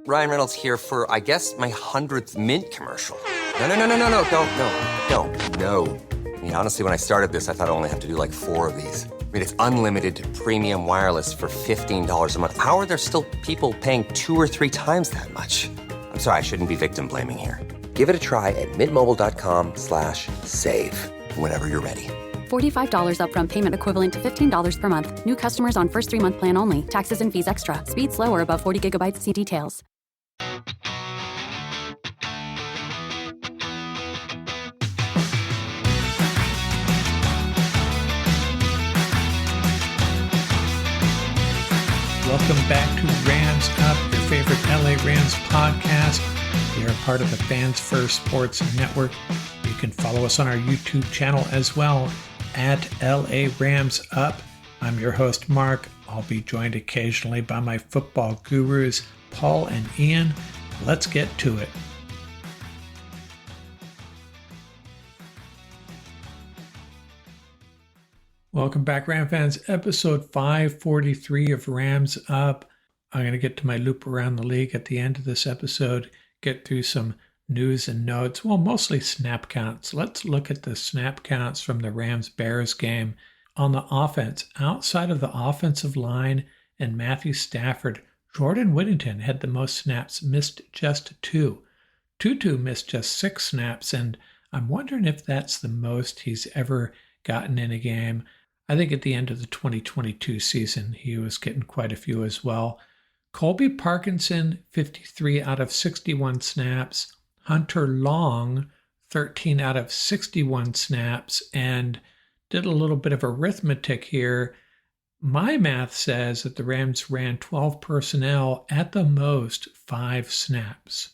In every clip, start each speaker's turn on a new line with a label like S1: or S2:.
S1: Ryan Reynolds here for, I guess, my 100th Mint commercial. No. I mean, honestly, when I started this, I thought I only have to do like 4 of these. I mean, it's unlimited premium wireless for $15 a month. How are there still people paying 2 or 3 times that much? I'm sorry, I shouldn't be victim blaming here. Give it a try at mintmobile.com/save. Whenever you're ready.
S2: $45 upfront payment equivalent to $15 per month. New customers on first 3-month plan only. Taxes and fees extra. Speed slower above 40 gigabytes. See details.
S3: Welcome back to Rams Up, your favorite LA Rams podcast. We are part of the Fans First Sports Network. You can follow us on our YouTube channel as well at LA Rams Up. I'm your host, Mark. I'll be joined occasionally by my football gurus, Paul and Ian. Let's get to it. Welcome back, Ram fans. Episode 543 of Rams Up. I'm going to get to my loop around the league at the end of this episode, get through some news and notes, well, mostly snap counts. Let's look at the snap counts from the Rams-Bears game. On the offense, outside of the offensive line and Matthew Stafford, Jordan Whittington had the most snaps, missed just 2. Tutu missed just 6 snaps, and I'm wondering if that's the most he's ever gotten in a game. I think at the end of the 2022 season, he was getting quite a few as well. Colby Parkinson, 53 out of 61 snaps. Hunter Long, 13 out of 61 snaps. And did a little bit of arithmetic here. My math says that the Rams ran 12 personnel at the most 5 snaps.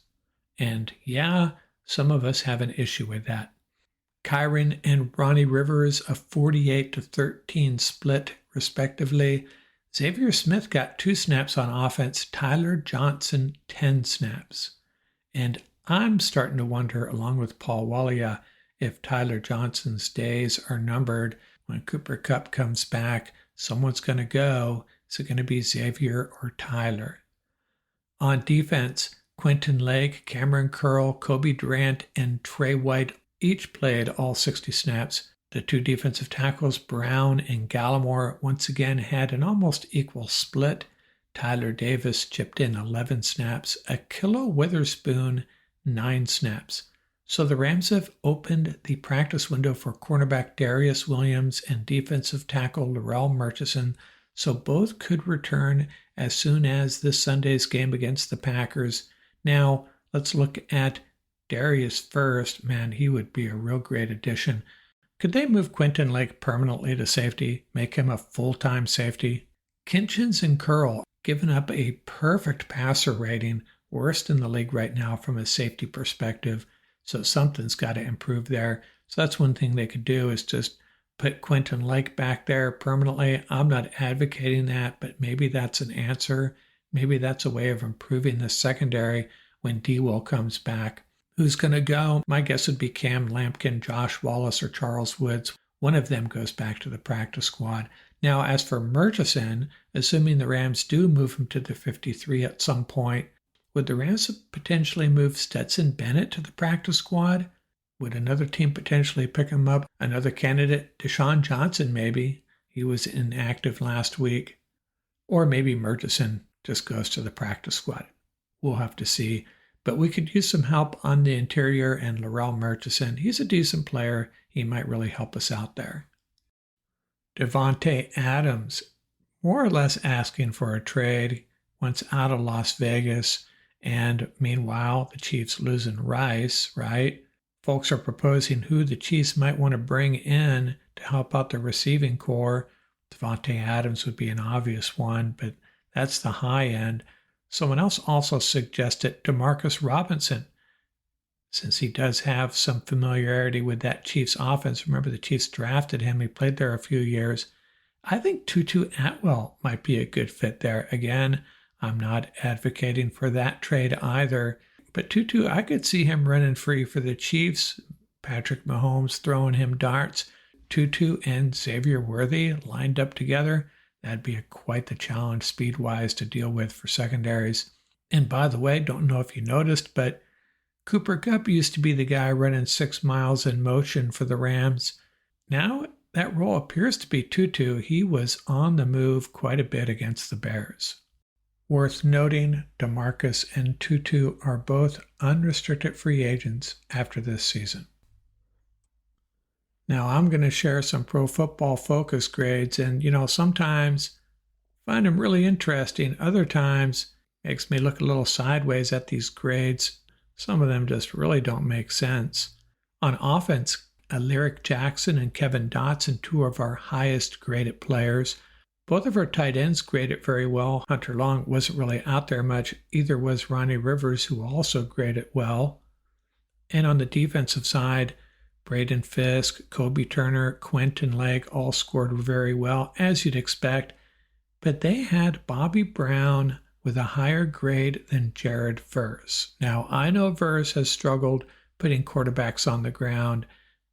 S3: And yeah, some of us have an issue with that. Kyren and Ronnie Rivers, a 48-13 split, respectively. Xavier Smith got 2 snaps on offense. Tyler Johnson, 10 snaps. And I'm starting to wonder, along with Paul Walia, if Tyler Johnson's days are numbered. When Cooper Kupp comes back, someone's going to go. Is it going to be Xavier or Tyler? On defense, Quentin Lake, Cameron Curl, Kobe Durant, and Trey White each played all 60 snaps. The 2 defensive tackles, Brown and Gallimore, once again had an almost equal split. Tyler Davis chipped in 11 snaps. Ahkello Witherspoon, 9 snaps. So the Rams have opened the practice window for cornerback Darius Williams and defensive tackle Larrell Murchison, so both could return as soon as this Sunday's game against the Packers. Now, let's look at Darius first. Man, he would be a real great addition. Could they move Quentin Lake permanently to safety, make him a full-time safety? Kinchins and Curl given up a perfect passer rating, worst in the league right now from a safety perspective, so something's got to improve there. So that's one thing they could do, is just put Quentin Lake back there permanently. I'm not advocating that, but maybe that's an answer. Maybe that's a way of improving the secondary when D-Will comes back. Who's going to go? My guess would be Cam Lampkin, Josh Wallace, or Charles Woods. One of them goes back to the practice squad. Now, as for Murchison, assuming the Rams do move him to the 53 at some point, would the Rams potentially move Stetson Bennett to the practice squad? Would another team potentially pick him up? Another candidate? Deshaun Johnson, maybe. He was inactive last week. Or maybe Murchison just goes to the practice squad. We'll have to see. But we could use some help on the interior, and Larrell Murchison, he's a decent player. He might really help us out there. Davante Adams, more or less asking for a trade, once out of Las Vegas. And meanwhile, the Chiefs losing Rice, right? Folks are proposing who the Chiefs might want to bring in to help out the receiving core. Davante Adams would be an obvious one, but that's the high end. Someone else also suggested Demarcus Robinson, since he does have some familiarity with that Chiefs offense. Remember, the Chiefs drafted him. He played there a few years. I think Tutu Atwell might be a good fit there. Again, I'm not advocating for that trade either. But Tutu, I could see him running free for the Chiefs. Patrick Mahomes throwing him darts. Tutu and Xavier Worthy lined up together. That'd be quite the challenge speed-wise to deal with for secondaries. And by the way, don't know if you noticed, but Cooper Kupp used to be the guy running 6 miles in motion for the Rams. Now that role appears to be Tutu. He was on the move quite a bit against the Bears. Worth noting, DeMarcus and Tutu are both unrestricted free agents after this season. Now I'm going to share some Pro Football Focus grades, and sometimes find them really interesting. Other times makes me look a little sideways at these grades. Some of them just really don't make sense. On offense, Alaric Jackson and Kevin Dotson, two of our highest graded players. Both of our tight ends graded very well. Hunter Long wasn't really out there much. Either was Ronnie Rivers, who also graded well. And on the defensive side, Braden Fisk, Kobe Turner, Quentin Lake all scored very well, as you'd expect. But they had Bobby Brown with a higher grade than Jared Verse. Now, I know Verse has struggled putting quarterbacks on the ground,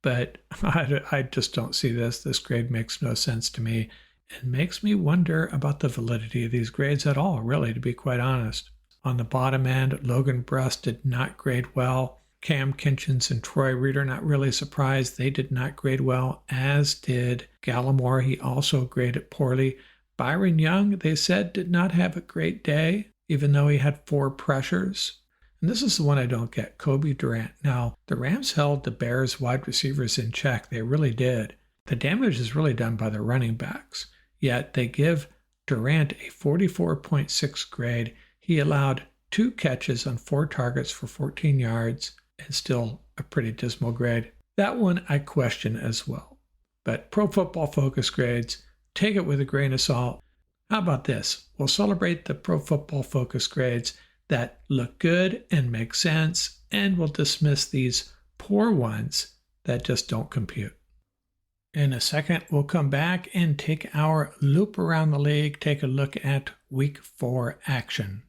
S3: but I just don't see this. This grade makes no sense to me. It makes me wonder about the validity of these grades at all, really, to be quite honest. On the bottom end, Logan Bruss did not grade well. Cam Kinchins and Troy Reader, not really surprised. They did not grade well, as did Gallimore. He also graded poorly. Byron Young, they said, did not have a great day, even though he had 4 pressures. And this is the one I don't get, Kobe Durant. Now, the Rams held the Bears wide receivers in check. They really did. The damage is really done by the running backs. Yet they give Durant a 44.6 grade. He allowed 2 catches on 4 targets for 14 yards, and still a pretty dismal grade. That one I question as well. But Pro Football Focus grades, take it with a grain of salt. How about this? We'll celebrate the Pro Football Focus grades that look good and make sense, and we'll dismiss these poor ones that just don't compute. In a second, we'll come back and take our loop around the league, take a look at Week 4 action.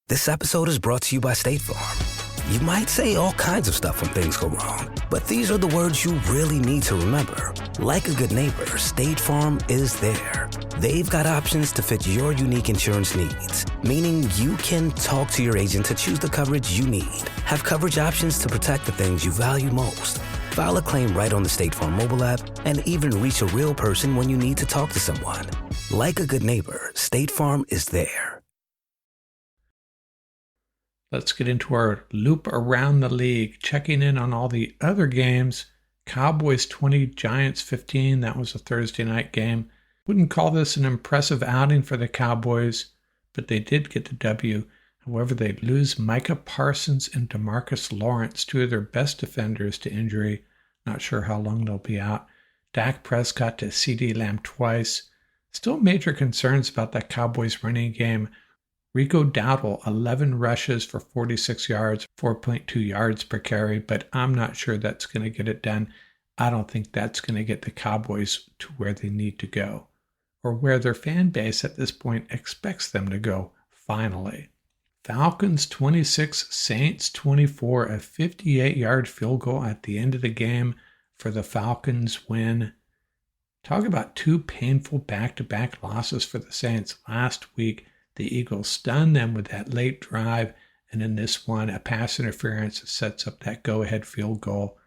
S4: This episode is brought to you by State Farm. You might say all kinds of stuff when things go wrong, but these are the words you really need to remember. Like a good neighbor, State Farm is there. They've got options to fit your unique insurance needs, meaning you can talk to your agent to choose the coverage you need, have coverage options to protect the things you value most, file a claim right on the State Farm mobile app, and even reach a real person when you need to talk to someone. Like a good neighbor, State Farm is there.
S3: Let's get into our loop around the league, checking in on all the other games. Cowboys 20, Giants 15. That was a Thursday night game. Wouldn't call this an impressive outing for the Cowboys, but they did get the W. However, they lose Micah Parsons and DeMarcus Lawrence, 2 of their best defenders, to injury. Not sure how long they'll be out. Dak Prescott to CeeDee Lamb twice. Still major concerns about that Cowboys running game. Rico Dowdle, 11 rushes for 46 yards, 4.2 yards per carry, but I'm not sure that's going to get it done. I don't think that's going to get the Cowboys to where they need to go, or where their fan base at this point expects them to go, finally. Falcons 26, Saints 24, a 58-yard field goal at the end of the game for the Falcons win. Talk about 2 painful back-to-back losses for the Saints. Last week, the Eagles stunned them with that late drive, and in this one, a pass interference sets up that go-ahead field goal.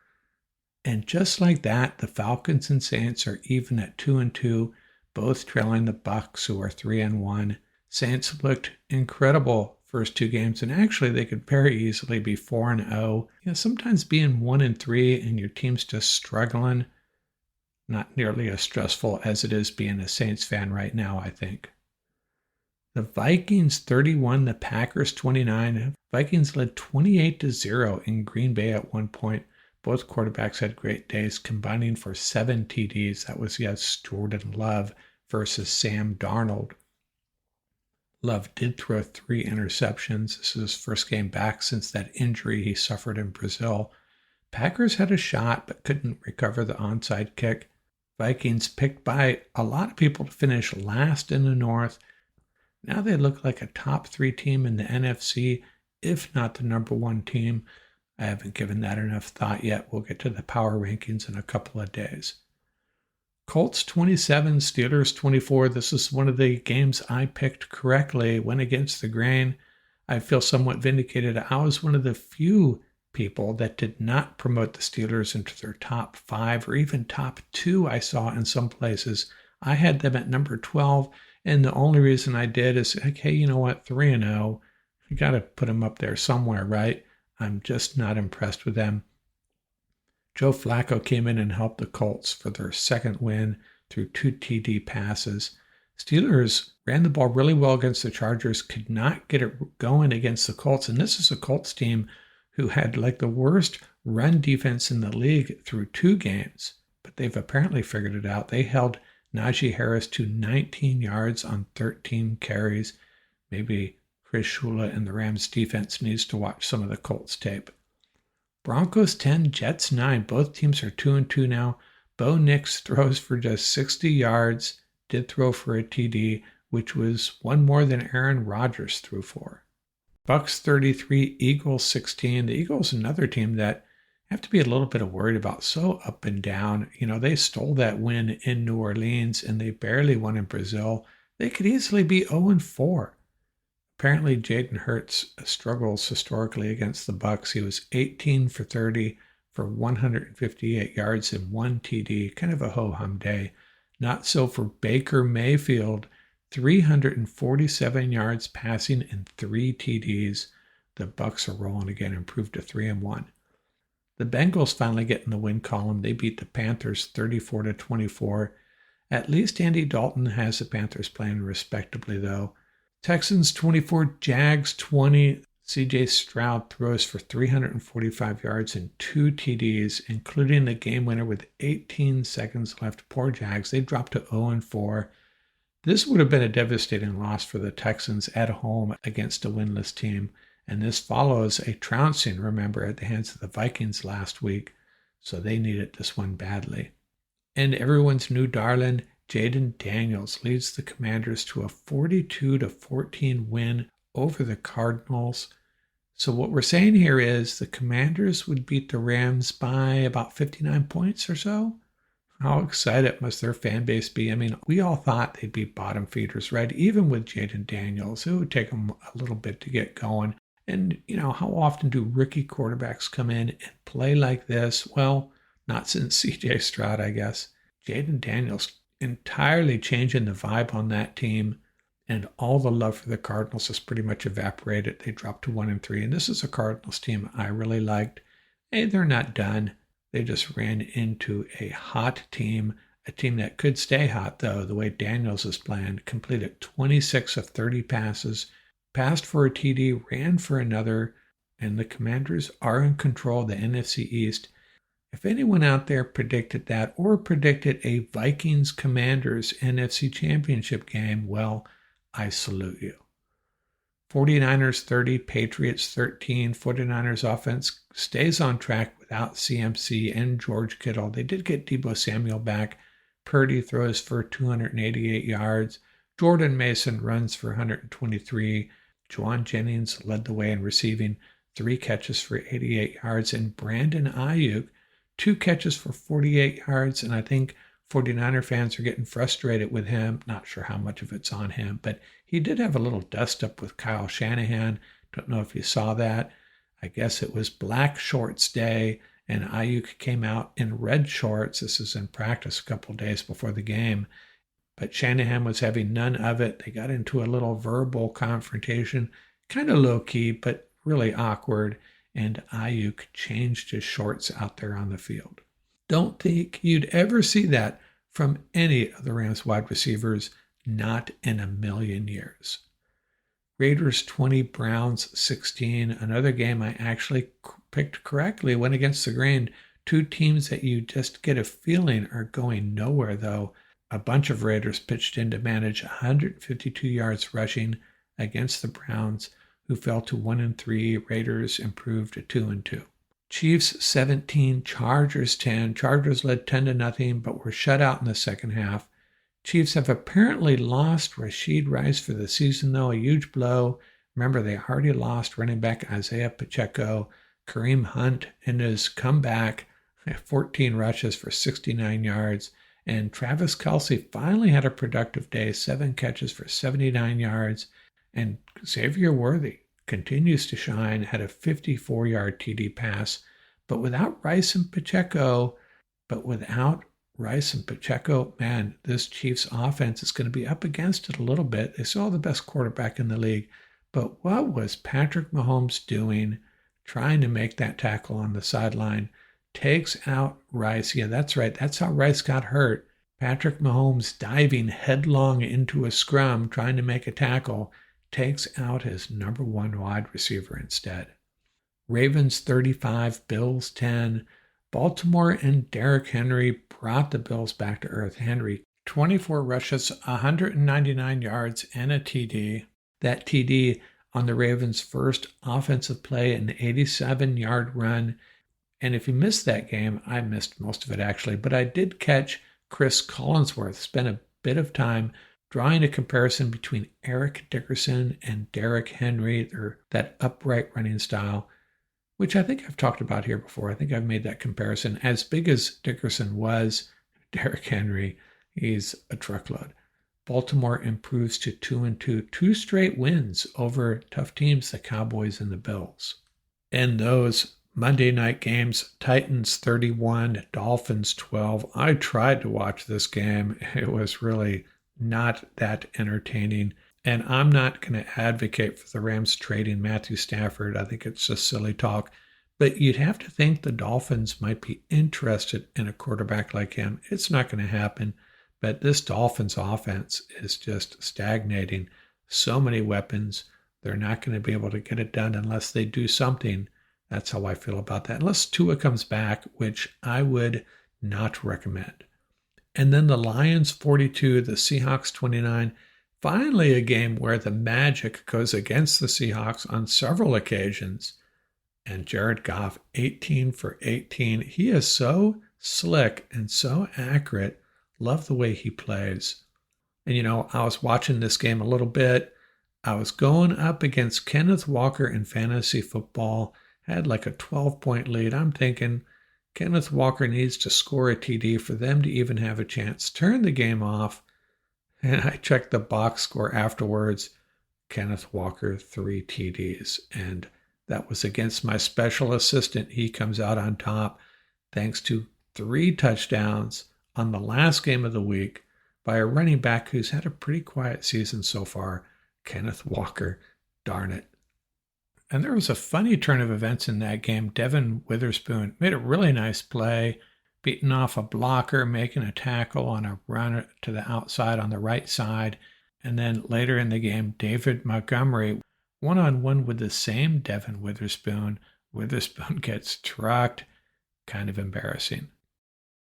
S3: And just like that, the Falcons and Saints are even at 2-2, both trailing the Bucs, who are 3-1. Saints looked incredible first 2 games, and actually they could very easily be 4-0. Sometimes being 1-3 and your team's just struggling, not nearly as stressful as it is being a Saints fan right now, I think. The Vikings 31, the Packers 29. Vikings led 28-0 in Green Bay at one point. Both quarterbacks had great days, combining for 7 TDs. That was, Jordan Love versus Sam Darnold. Love did throw 3 interceptions. This is his first game back since that injury he suffered in Brazil. Packers had a shot but couldn't recover the onside kick. Vikings picked by a lot of people to finish last in the North. Now they look like a top 3 team in the NFC, if not the number 1 team. I haven't given that enough thought yet. We'll get to the power rankings in a couple of days. Colts 27, Steelers 24. This is one of the games I picked correctly, went against the grain. I feel somewhat vindicated. I was one of the few people that did not promote the Steelers into their top 5 or even top 2 I saw in some places. I had them at number 12, and the only reason I did is, like, hey, you know what, 3-0. You got to put them up there somewhere, right? I'm just not impressed with them. Joe Flacco came in and helped the Colts for their second win through 2 TD passes. Steelers ran the ball really well against the Chargers, could not get it going against the Colts. And this is a Colts team who had like the worst run defense in the league through 2 games. But they've apparently figured it out. They held Najee Harris to 19 yards on 13 carries. Maybe Chris Shula and the Rams defense needs to watch some of the Colts tape. Broncos 10, Jets 9. Both teams are 2-2 now. Bo Nix throws for just 60 yards, did throw for a TD, which was one more than Aaron Rodgers threw for. Bucks 33, Eagles 16. The Eagles, another team that have to be a little bit worried about, so up and down. You know, they stole that win in New Orleans and they barely won in Brazil. They could easily be 0-4. Apparently, Jaden Hurts struggles historically against the Bucks. He was 18 for 30 for 158 yards and 1 TD, kind of a ho-hum day. Not so for Baker Mayfield, 347 yards passing and 3 TDs. The Bucks are rolling again, improved to 3-1. The Bengals finally get in the win column. They beat the Panthers 34-24. At least Andy Dalton has the Panthers playing respectably, though. Texans 24, Jags 20. CJ Stroud throws for 345 yards and 2 TDs, including the game winner with 18 seconds left. Poor Jags. They dropped to 0-4. This would have been a devastating loss for the Texans at home against a winless team. And this follows a trouncing, remember, at the hands of the Vikings last week. So they needed this one badly. And everyone's new darling, Jaden Daniels, leads the Commanders to a 42-14 win over the Cardinals. So what we're saying here is the Commanders would beat the Rams by about 59 points or so. How excited must their fan base be? I mean, we all thought they'd be bottom feeders, right? Even with Jaden Daniels, it would take them a little bit to get going. And, you know, how often do rookie quarterbacks come in and play like this? Well, not since CJ Stroud, I guess. Jaden Daniels entirely changing the vibe on that team, and all the love for the Cardinals has pretty much evaporated. They dropped to 1-3, and this is a Cardinals team I really liked. Hey, they're not done. They just ran into a hot team, a team that could stay hot, though, the way Daniels is playing. Completed 26 of 30 passes, passed for a TD, ran for another, and the Commanders are in control of the NFC East. If anyone out there predicted that or predicted a Vikings-Commanders NFC Championship game, well, I salute you. 49ers 30, Patriots 13. 49ers offense stays on track without CMC and George Kittle. They did get Deebo Samuel back. Purdy throws for 288 yards. Jordan Mason runs for 123. Juwan Jennings led the way in receiving, 3 catches for 88 yards. And Brandon Ayuk, 2 catches for 48 yards. And I think 49er fans are getting frustrated with him. Not sure how much of it's on him, but he did have a little dust up with Kyle Shanahan. Don't know if you saw that. I guess it was Black Shorts Day, and Ayuk came out in red shorts. This is in practice a couple days before the game. But Shanahan was having none of it. They got into a little verbal confrontation, kind of low-key, but really awkward. And Ayuk changed his shorts out there on the field. Don't think you'd ever see that from any of the Rams wide receivers, not in a million years. Raiders 20, Browns 16. Another game I actually picked correctly, went against the grain. 2 teams that you just get a feeling are going nowhere, though. A bunch of Raiders pitched in to manage 152 yards rushing against the Browns, who fell to 1-3. Raiders improved to 2-2. Chiefs 17, Chargers 10. Chargers led 10-0, but were shut out in the second half. Chiefs have apparently lost Rashid Rice for the season, though, a huge blow. Remember, they already lost running back Isaiah Pacheco. Kareem Hunt in his comeback, 14 rushes for 69 yards. And Travis Kelce finally had a productive day, 7 catches for 79 yards. And Xavier Worthy continues to shine, had a 54-yard TD pass. But without Rice and Pacheco, man, this Chiefs offense is going to be up against it a little bit. They saw the best quarterback in the league. But what was Patrick Mahomes doing trying to make that tackle on the sideline? Takes out Rice. Yeah, that's right. That's how Rice got hurt. Patrick Mahomes diving headlong into a scrum trying to make a tackle, takes out his number 1 wide receiver instead. Ravens 35, Bills 10. Baltimore and Derrick Henry brought the Bills back to earth. Henry, 24 rushes, 199 yards, and a TD. That TD on the Ravens' first offensive play, an 87-yard run. And if you missed that game, I missed most of it actually, but I did catch Chris Collinsworth, spent a bit of time drawing a comparison between Eric Dickerson and Derrick Henry, or that upright running style, which I think I've talked about here before. I think I've made that comparison. As big as Dickerson was, Derrick Henry, he's a truckload. Baltimore improves to 2-2, 2 straight wins over tough teams, the Cowboys and the Bills. In those Monday night games, Titans 31, Dolphins 12. I tried to watch this game. It was really not that entertaining. And I'm not going to advocate for the Rams trading Matthew Stafford. I think it's just silly talk. But you'd have to think the Dolphins might be interested in a quarterback like him. It's not going to happen. But this Dolphins offense is just stagnating. So many weapons. They're not going to be able to get it done unless they do something. That's how I feel about that. Unless Tua comes back, which I would not recommend. And then the Lions 42, the Seahawks 29. Finally, a game where the magic goes against the Seahawks on several occasions. And Jared Goff, 18 for 18. He is so slick and so accurate. Love the way he plays. And, you know, I was watching this game a little bit. I was going up against Kenneth Walker in fantasy football. Had like a 12-point lead. I'm thinking Kenneth Walker needs to score a TD for them to even have a chance. Turn the game off. And I checked the box score afterwards. Kenneth Walker, 3 TDs. And that was against my special assistant. He comes out on top thanks to 3 touchdowns on the last game of the week by a running back who's had a pretty quiet season so far, Kenneth Walker. Darn it. And there was a funny turn of events in that game. Devin Witherspoon made a really nice play, beating off a blocker, making a tackle on a run to the outside on the right side. And then later in the game, David Montgomery, one-on-one with the same Devin Witherspoon. Witherspoon gets trucked. Kind of embarrassing.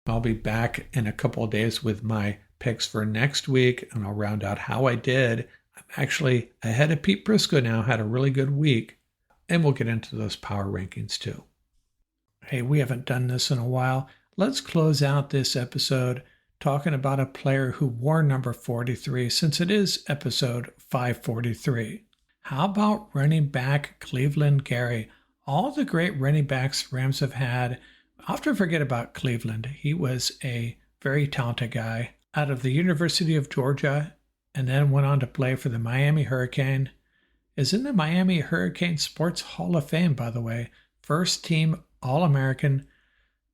S3: I'll be back in a couple of days with my picks for next week, and I'll round out how I did. I'm actually ahead of Pete Prisco now, had a really good week, and we'll get into those power rankings too. Hey, we haven't done this in a while. Let's close out this episode talking about a player who wore number 43, since it is episode 543. How about running back Cleveland Gary? All the great running backs Rams have had. I often forget about Cleveland. He was a very talented guy out of the University of Georgia, and then went on to play for the Miami Hurricane. Is in the Miami Hurricane Sports Hall of Fame, by the way. First team All-American.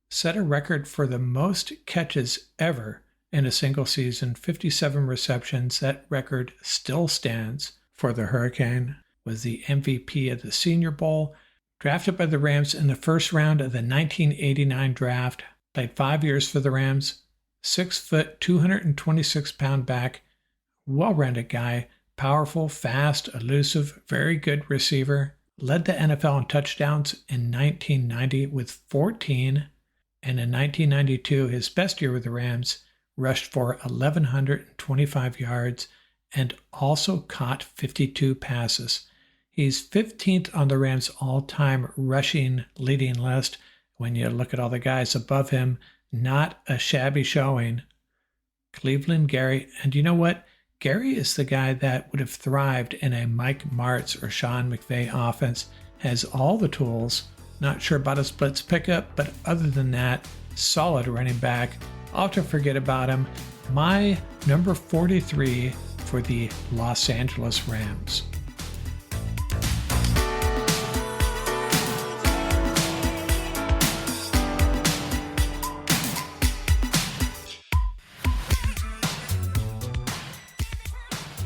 S3: Set a record for the most catches ever in a single season, 57 receptions. That record still stands for the Hurricane. Was the MVP of the Senior Bowl. Drafted by the Rams in the first round of the 1989 draft. Played 5 years for the Rams. 6 foot, 226-pound back. Well-rounded guy. Powerful, fast, elusive, very good receiver. Led the NFL in touchdowns in 1990 with 14. And in 1992, his best year with the Rams, rushed for 1,125 yards and also caught 52 passes. He's 15th on the Rams' all-time rushing leading list. When you look at all the guys above him, not a shabby showing. Cleveland Gary. And you know what? Gary is the guy that would have thrived in a Mike Martz or Sean McVay offense. Has all the tools. Not sure about a splits pickup, but other than that, solid running back. I'll have to forget about him. My number 43 for the Los Angeles Rams.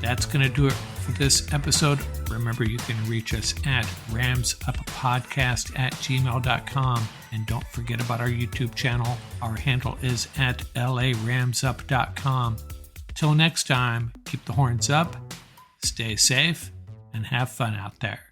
S3: That's going to do it for this episode. Remember, you can reach us at ramsuppodcast@gmail.com. And don't forget about our YouTube channel. Our handle is at laramsup.com. Till next time, keep the horns up, stay safe, and have fun out there.